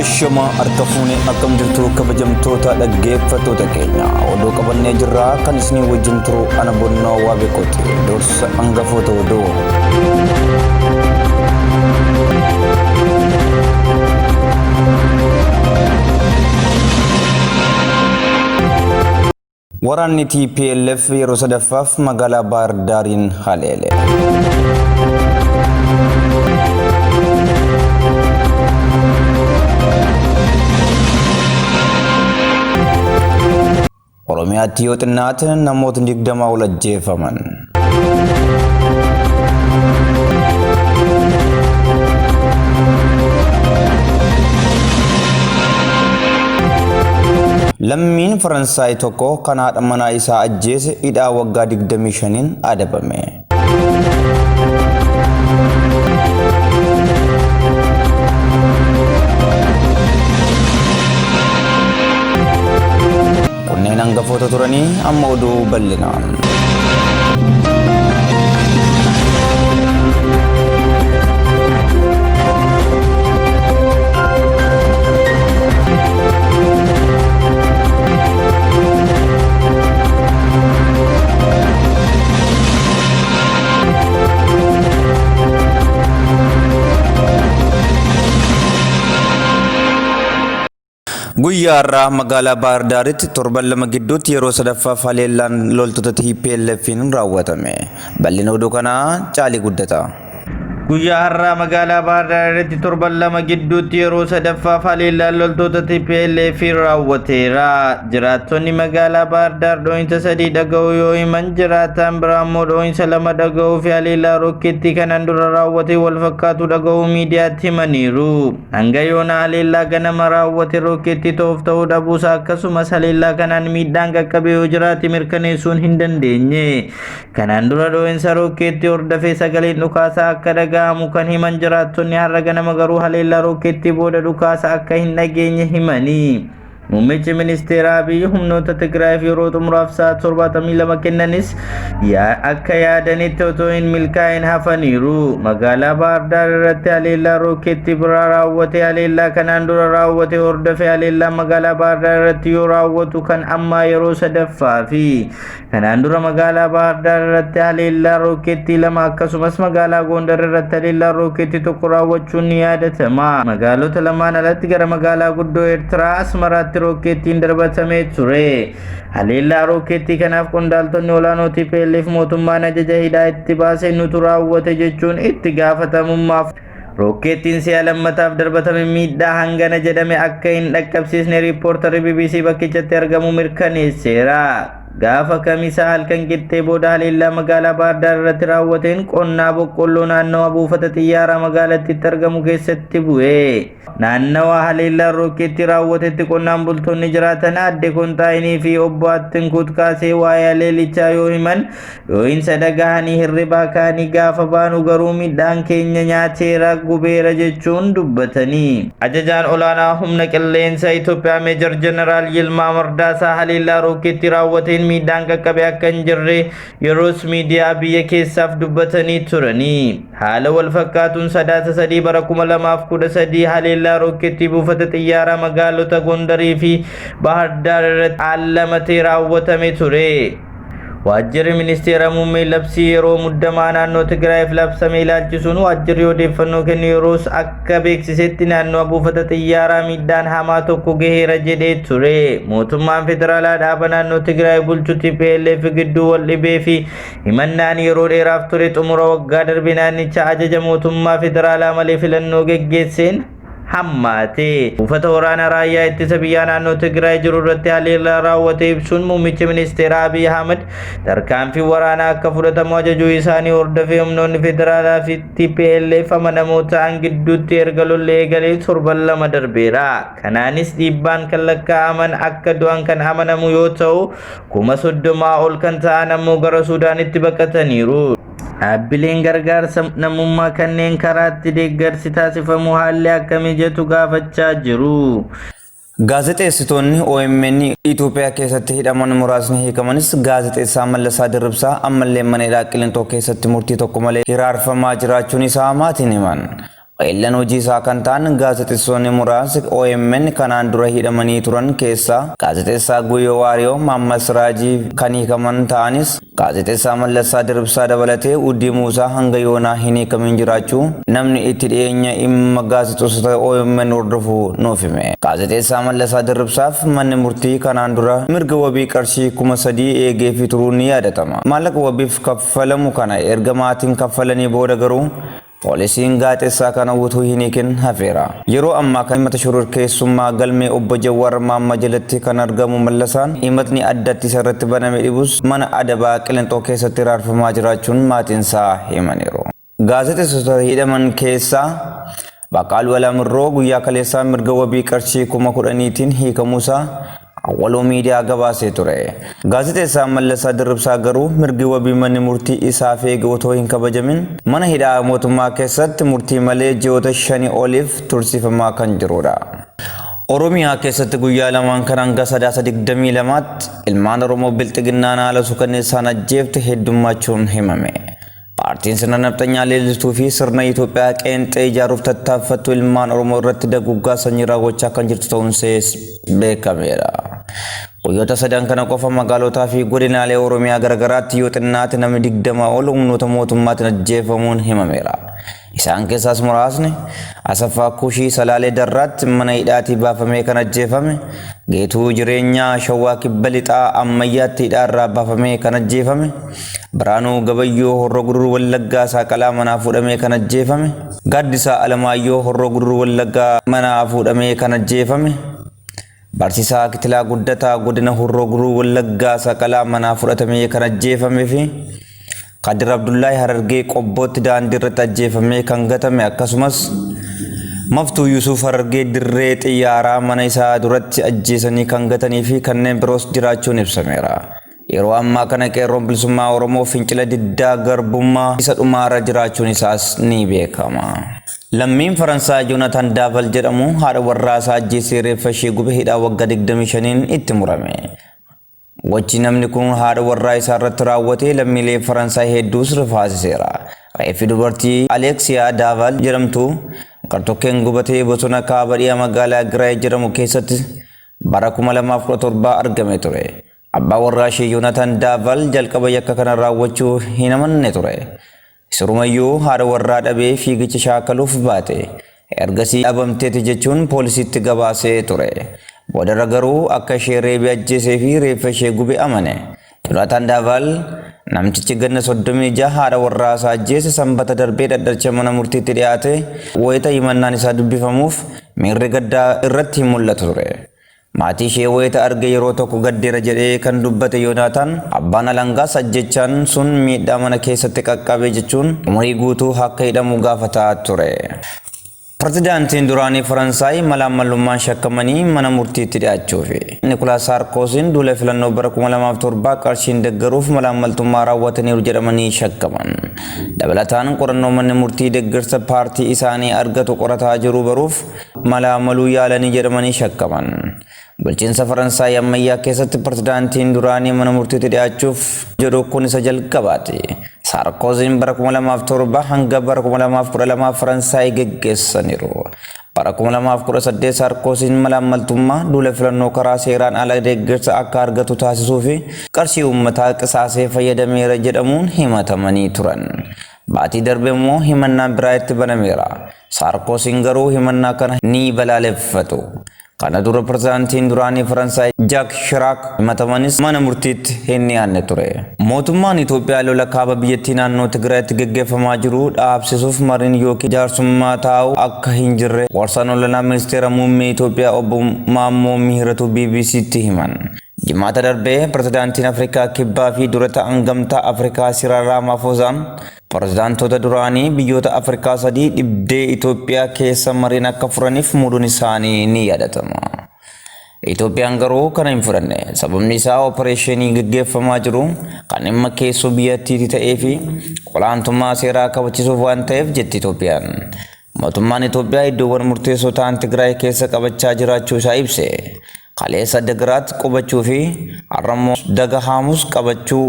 Ashama artafune akkam jirtu kabajamtoota dhaggeeffattoota keenya oduu qabannee jirra kan isin wajjin turu ana bonnoo waabekooti dursa hangafoota oduu waraanni TPLF yeroo sadaffaaf magaalaa Bahar Daariin haleele. Oromiyaatti yoo xinnaate namoota 20 ol ajjeefaman. Lammiin Faransaay tokko kan haadha manaa isaa ajjeese hidhaa waggaa 25 adabame. Kunneen hangafoota turanii amma oduu bal'inaan. Guyyaarraa magaalaa Bahar Daaritti torban lama gidduutti yeroo sadaffaaf haleellaan loltoota TPLF'n raawwatame. Bal'ina oduu kanaa Caalii Guddata. Guyyaarraa magaalaa Bahar Daaritti torban lama gidduutti yeroo sadaffaaf haleellaan loltoota TPLF'n raawwateera. Jiraattonni magaalaa Bahar Daar dhoohinsa 3 dhaga'uu yoo himan jiraataan biraa immoo dhoohinsa 2 dhaga'uu fi haleellaa rokkeettii kanaan dura raawwate wal fakkaatu dhaga'uu miidiyaatti himaniiru. Hanga yoona haleellaa ganama raawwate rokkeettii ta'uuf ta'uu dhabuusaa akkasumas haleellaa kanaan miidhaan qaqqabee yoo jiraate mirkaneessuun hin dandeenye. Kanaan dura dhoohinsa rokkeettii hordofee sagaleen dhukaasaa akka dhaga'amu kan himan jiraattonni har'a ganama garuu haleellaa rokkeettii booda dhukaasa akka hin dhageenye himanii. Muummichi ministeera Abiy humnoota Tigraayiif yeroo xumuraaf sa'a 72 kennanis akka yaadanitti otoo hin milkaa'in hafaniiru. Magaalaa Bahar Daar irratti haleellaa rokkeettii biraa raawwate haleellaa kanaan dura raawwate hordofee haleellaa magaalaa Bahar Daar irratti yoo raawwatu kan ammaa yeroo sadaffaafi. Kanaan dura magaalaa Bahar Daar irratti haleellaa rokkeettii 2 akkasumas magaalaa Gondar irratti haleellaa rokkeettii 1 raawwachuun ni yaadatama. Magaalota lamaan alatti gara magaalaa guddoo Eertiraa Asmaraatti rokkeettiin darbatamee ture. Haleellaa rokkeettii kanaaf qondaaltonni olaanoo TPLF mootummaan ajaja hidhaa itti baasee nutu raawwate jechuun itti gaafatamummaaf rokkeettiin si'a lammataaf darbatame miidhaa hangana jedhame akka hin dhaqqabsiisne riippoortarri BBC bakkichatti argamu mirkaneesseera. Gaafa kamisaa halkan qixxee booda haleellaa magaalaa Bahar Daar irratti raawwateen qonnaa boqqolloo naannawa buufata xiyyaaraa magaalattiitti argamu keessatti bu'e. Naannawa haleellaa rokkeettii raawwatetti qonnaan bultoonni jiraatan adde Kontaayinii fi obbo Attinkuut kaasee waa'ee haleellichaa yoo himan dhoohinsa dhagahanii hirribaa kaanii gaafa baanu garuu midhaan keenya nyaateera gubeera jechuun dubbatanii. Ajajaan olaanaa humna qilleensa Itoophiyaa Meejor Jeneraal Yilmaa Mardaasaa haleellaa rokkeettii raawwateen miidhaan qaqqabe akka hin jirre yeroos miidiyaa biyya keessaaf dubbatanii turanii. Haala wal fakkaatuun sadaasa 3 bara 2013 haleellaa rokkeettii buufata xiyyaaraa magaalota Gondarii fi Bahar Daar irratti alamatee raawwatame ture. Waajjirri ministeera muummee labsii yeroo muddamaa naannoo Tigraayiif labsame ilaalchisuun waajjirri odeeffannoo kennu yeroos akka beeksisetti naannoo buufata xiyyaaraa miidhaan hamaa tokko gaheera jedhee ture. Mootummaan federaalaa dhaaba naannoo Tigraay bulchu TPLF gidduu wal dhibee fi himannaan yeroo dheeraaf ture xumura waggaa darbe naannicha ajaja mootummaa federaalaa malee filannoo geggeesseen hammaate. Buufata waraanaa raayyaa ittisa biyyaa naannoo Tigraay jiru irratti haleellaa raawwate ibsuun muummichi ministeera Abiy Ahmed tarkaanfii waraanaa akka fudhatamu ajajuu isaanii hordofee humnoonni federaalaa fi TPLF amanamoo ta'an gidduutti erga lolli eegalee torban 2 darbeera. Kanaanis dhiibbaan kan lakkaa'aman akka du'an kan amanamu yoo ta'u 30,000 ol kan ta'an ammoo gara Suudaanitti baqataniiru. Dhaabbileen gargaarsa namummaa kanneen karaatti deeggarsi taasifamu haalli akka mijatu gaafachaa jiru. Gaazexeessitoonni OMN Itoophiyaa keessatti hidhaman muraasni hiikamanis gaazexeessaa Mallasaa Dirribsaa ammallee mana hidhaa Qilintoo keessatti murtii tokko malee hiraarfamaa jiraachuun isaa maatiin himan. Waayillan hojii isaa kan ta'an gaazexeessonni muraasni OMN kanaan dura hidhamanii turan keessaa gaazexeessaa Guyyoo Waariyoo, Maammas Raajii kan hiikaman ta'anis gaazexeessaa Mallassaa Dirribsaa dabalatee Uddii Muusaa hanga yoonaa hin hiikamin jiraachuu namni itti dhiyeenya dhimma gaazexeessota OMN hordofu nuuf hime. Gaazexeessaa Mallassaa Dirribsaaf manni murtii kanaan dura mirga wabii qarshii 3,000 eegeefii turuun ni yaadatama. Maallaqa wabiif kaffalamu kana erga maatiin kaffalanii booda garuu poolisiin gaazexeessaa kana utuu hin hiikin hafeera. Yeroo ammaa kan himata shororkeessummaa galmee obbo Jawaar Mohaammed jalatti kan argamu Mallassaan himatni addatti isarratti baname dhibus mana adabaa Qiliinxoo keessatti raarfamaa jiraachuun maatiinsaa himaniiru. Gaazexeessota hidhaman keessaa Baqqaaluu Alaamirroo guyyaa kaleessaa mirga wabii qarshii 10,000tiin hiikamuusaa awwaloo miidiyaa gabaasee ture. Gaazexeessaa Mallassaa Dirribsaa garuu mirgi wabii manni murtii isaaf eege otoo hin kabajamin mana hidhaa mootummaa keessatti murtii malee ji'oota 5 oliif tursiifamaa kan jirudha. Oromiyaa keessatti guyyaa lamaan kan hanga sadaasa 22tti ilmaan Oromoo bilxiginnaan haala suukanneessaan ajjeefte heddummachuun himame. Paartiin sirna nafxanyaa leellistuu fi sirna Itoophiyaa qeenxee ijaaruuf tattaaffattu ilmaan Oromoo irratti duguggaa sanyii raawwachaa kan jirtu ta'uunsees beekameera. Guyyoota sadan kana qofa magaalotaa fi godinaalee Oromiyaa garagaraatti yoo xinnaate namni 20 ol humnoota mootummaatiin ajjeefamuun himameera. Isaan keessaas muraasni Asaffaa Kushii Salaalee Darraatti mana hidhaatii baafamee kan ajjeefame, Geetuu Jireenyaa Shawaa Kibba Lixaa Ammayyaatti hidhaarraa baafamee kan ajjeefame, Biraanuu Gabayyoo Horroo Guduruu Wallaggaa Saaqalaa manaa fuudhamee kan ajjeefame, Gaaddisaa Alamaayyoo Horroo Guduruu Wallaggaa manaa fuudhamee kan ajjeefame, Barsiisaa Kitilaa Guddataa godina Horroo Guduruu Wallaggaa Saaqalaa manaa fudhatamee kan ajjeefame fi Qadir Abdullaahi Harargee Qobbootti daandii irratti ajjeefamee kan gatame akkasumas Maftuu Yusuf Harargee dirree xiyyaaraa mana isaa duratti ajjeesanii kan gatanii fi kanneen biroos jiraachuun ibsameera. Yeroo ammaa kana qeerroon bilisummaa Oromoo fincila diddaa garbummaa isa dhumaarra jiraachuun isaas ni beekama. Lammiin Faransaay Joonataan Daaval jedhamu haadha warraa isaa ajjeesee reeffa ishee gube hidhaa waggaa 25 itti murame. Wachi namni kun haadha warraa isaa irratti raawwatee lammiilee Faransaay hedduus rifaasiseera. Reeffi dubartii Aleeksiyaa Daaval jedhamtu gartokkeen gubatee bosona kaaba dhiyaa magaalaa Giraay jedhamu keessatti bara 2017 argame ture. Abbaa warraa ishee Joonataan Daaval jalqaba yakka kana raawwachuu hin amanne ture. Sirumayyuu haadha warraa dhabee fiigicha shaakaluuf baate. Ergasii dhabamteeti jechuun poolisiitti gabaasee ture. Boodarra garuu akka ishee reebee ajjeesee fi reeffa ishee gube amane. Joonataan Daaval namtichi ganna 36 haadha warraa isaa ajjeese sanbata darbee dhaddacha mana murtiitti dhiyaate wayita himannaan isaa dubbifamuuf miirri gaddaa irratti mul'atu ture. Maatii ishee wayita arge yeroo tokko gaddeera jedhee kan dubbate Joonataan abbaan alangaas ajjechaan sun miidhaa mana keessatti qaqqabe jechuun umurii guutuu akka hidhamu gaafataa ture. Pirezidaantiin duraanii Faransaay malaammalummaan shakkamanii mana murtiitti dhiyaachuufi Nikolaas Saarkoosiin duula filannoo bara 2007 qarshiin deeggaruuf malaammaltummaa raawwataniiru jedhamanii shakkaman. Dabalataan qorannoo manni murtii deeggarsa paartii isaanii argatu qorataa jiru baruuf malaammaluu yaalanii jedhamanii shakkaman. Bulchiinsa Faransaay ammayyaa keessatti pirezidaantiin duraanii mana murtiitti dhiyaachuuf jedhu kun isa jalqabaati. Saarkoosiin bara 2007 hanga bara 2012 Faransaay geggeessaniiru. Bara 2018 Saarkoosiin malaammaltummaa duula filannoo karaa seeraan ala deeggarsa akka argatu taasisuu fi qarshii uummataa qisaasee fayyadameera jedhamuun himatamanii turan. Baatii darbe immoo himannaan biraa itti banameera. Saarkoosiin garuu himannaa kana ni balaaleffatu. Kana dura pirezidaantiin duraanii Faransaay Jaak Shiraak himatamanis mana murtiitti hin dhiyaanne ture. Mootummaan Itoophiyaa lola kaaba biyyattii naannoo Tigraayitti geggeeffamaa jiru dhaabsisuuf mariin yookiin jaarsummaa taa'u akka hin jirre gorsaan olaanaa ministeera muummee Itoophiyaa obbo Maammoo Mihiratu BBC'tti himan. Jimaata darbee pirezidaantiin Afrikaa Kibbaa fi dura ta'an gamtaa Afrikaa Cyril Ramaphosa pirezidaantota duraanii biyyoota Afrikaa sadii dhibdee Itoophiyaa keessa mariin akka furaniif muuduun isaanii ni yaadatama. Itoophiyaan garuu kana hin fudhanne. Sababni isaa opereeshinii geggeeffamaa jiru kan dhimma keessoo biyyattiitti ta'ee fi olaantummaa seeraa kabachiisuuf waan ta'eef jetti Itoophiyaan. Mootummaan Itoophiyaa iddoowwan murteessoo ta'an Tigraay keessa qabachaa jiraachuu isaa ibse. Kaleessa Dagiraat qubachuu fi har'ammoo Dagahaamus qabachuu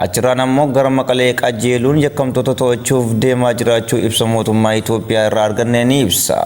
Achirraan ammoo gara Maqalee qajeeluun yakkamtoota to'achuuf deemaa jiraachuu ibsa mootummaa Itoophiyaa irraa arganne ni ibsa.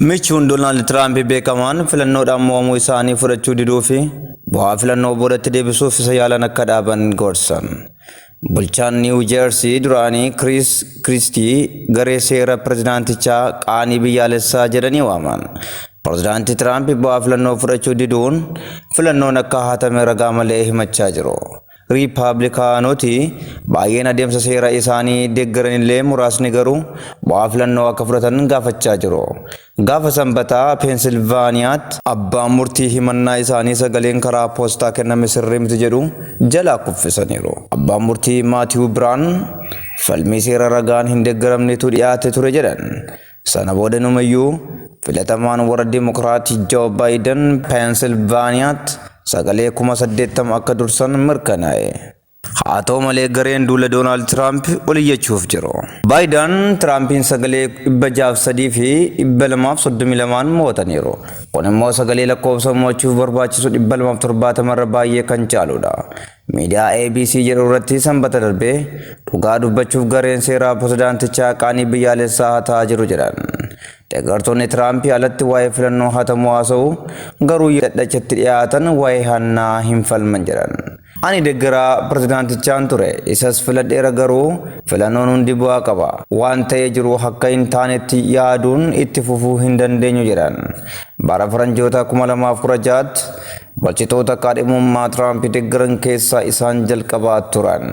Michuun Donald Trump beekamaan filannoodhaan mo'amuu isaanii fudhachuu diduu fi bu'aa filannoo boodatti deebisuuf isa yaalan akka dhaaban gorsan. Bulchaan New Jersey duraanii Chris Christie garee seera pirezidaantichaa qaanii biyyaalessaa jedhanii waaman. Pirezidaantii Trump bu'aa filannoo fudhachuu diduun filannoon akka hatame ragaa malee himachaa jiru. Riippaabilikaanoti baay'een adeemsa seera isaanii deeggaran illee muraasni garuu bu'aa filannoo akka fudhatan gaafachaa jiru. Gaafa sanbataa Peensilvaaniyaatti abbaan murtii himannaa isaanii sagaleen karaa poostaa kenname sirrii miti jedhu jalaa kuffisaniiru. Abbaan murtii Maatiiw Biraan falmii seera ragaan hin deeggaramnetu dhiyaate ture jedhan. Sana booda numayyuu filatamaan warra Dimokiraatii Joo Baayiden Peensilvaaniyaatti sagalee 80,000 akka dursan mirkanaa'e. Haa ta'u malee gareen duula Doonaald Tiraamp oliyyachuuf jiru. Baayiden Tiraampiin sagalee 603 fi 232 mo'ataniiru. Kun immoo sagalee lakkoofsa mo'achuuf barbaachisu 270 irra baay'ee kan caaludha. Miidiyaa ABC jedhu irratti sanbata darbee dhugaa dubbachuuf gareen seeraa pirezidaantichaa qaanii biyyaalessaa hataa jiru jedhan. Deeggartoonni Tiraamp alatti waa'ee filannoo hatamuu haasa'u garuu dadhachatti dhiyaatan waa'ee hannaa hin falman jedhan. Ani deeggaraa pirezidaantichaan ture isas filadheera garuu filannoon hundi bu'aa qaba. Waan ta'ee jiru akka hin taanetti yaaduun itti fufuu hin dandeenyu jedhan. Bara faranjoota 2016tti bulchitoota kaadhimummaa Tiraamp deeggaran keessaa isaan jalqabaa turan.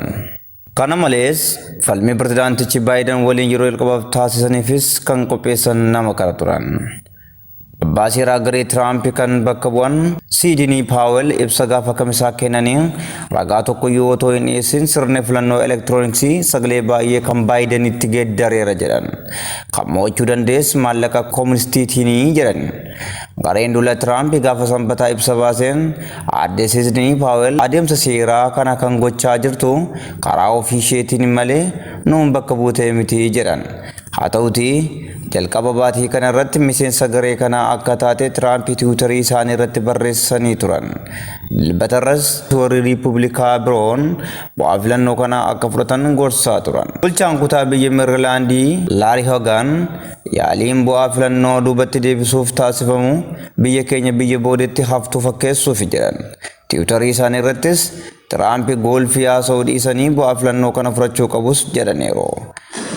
Kana malees falmii pirezidaantichi Baayiden waliin yeroo jalqabaaf taasisaniifis kan qopheessan nama kana turan. Abbaa seeraa garee Tiraamp kan bakka bu'an Siidinii Paawel ibsa gaafa kamisaa kennanii ragaa tokkoyyuu otoo hin dhiyeessin sirni filannoo elektirooniksii sagalee baay'ee kan Baayidenitti geeddareera jedhan. Kan mo'achuu dandees maallaqa kooministiitii jedhan. Gareen duula Tiraamp gaafa sanbataa ibsa baaseen aadde Siidinii Paawel adeemsa seeraa kana kan gochaa jirtu karaa ofii isheetiin malee nuun bakka buutee miti jedhan. Haa ta'utii jalqaba baatii kana irratti miseensa garee kanaa akka taate Tiraamp tiwiitarii isaanii irratti barreessanii turan. Dilbatarras warri Riippubilikaa biroon bu'aa filannoo kana akka fudhatan gorsaa turan. Bulchaan kutaa biyya Meerilaandii Laari Hogan yaaliin bu'aa filannoo duubatti deebisuuf taasifamu biyya keenya biyya boodetti haftuu fakkeessuuf jedhan. Tiwiitarii isaanii irrattis Tiraamp goolfii haasa'uu dhiisanii bu'aa filannoo kana fudhachuu qabus jedhaniiru.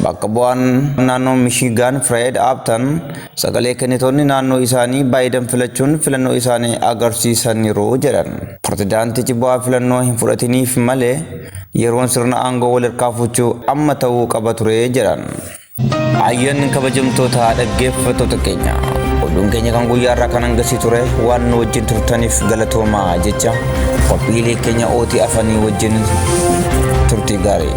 Bakka bu'aan naannoo Michigan Fred Upton sagalee kennitoonni naannoo isaanii Baayiden filachuun filannoo isaanii agarsiisaniiru jedhan. Pirezidaantichi bu'aa filannoo hin fudhatiniif malee yeroon sirna aangoo wal harkaa fuudhuu amma ta'uu qaba ture jedhan. Ayyan kabajamtoota dhaggeeffattoota keenya. Oduun keenya kan guyyaa irraa kan hangasii ture waan nu wajjin turtaniif galatoomaa jecha qophiilee keenya ootii afanii wajjin turtii gaarii.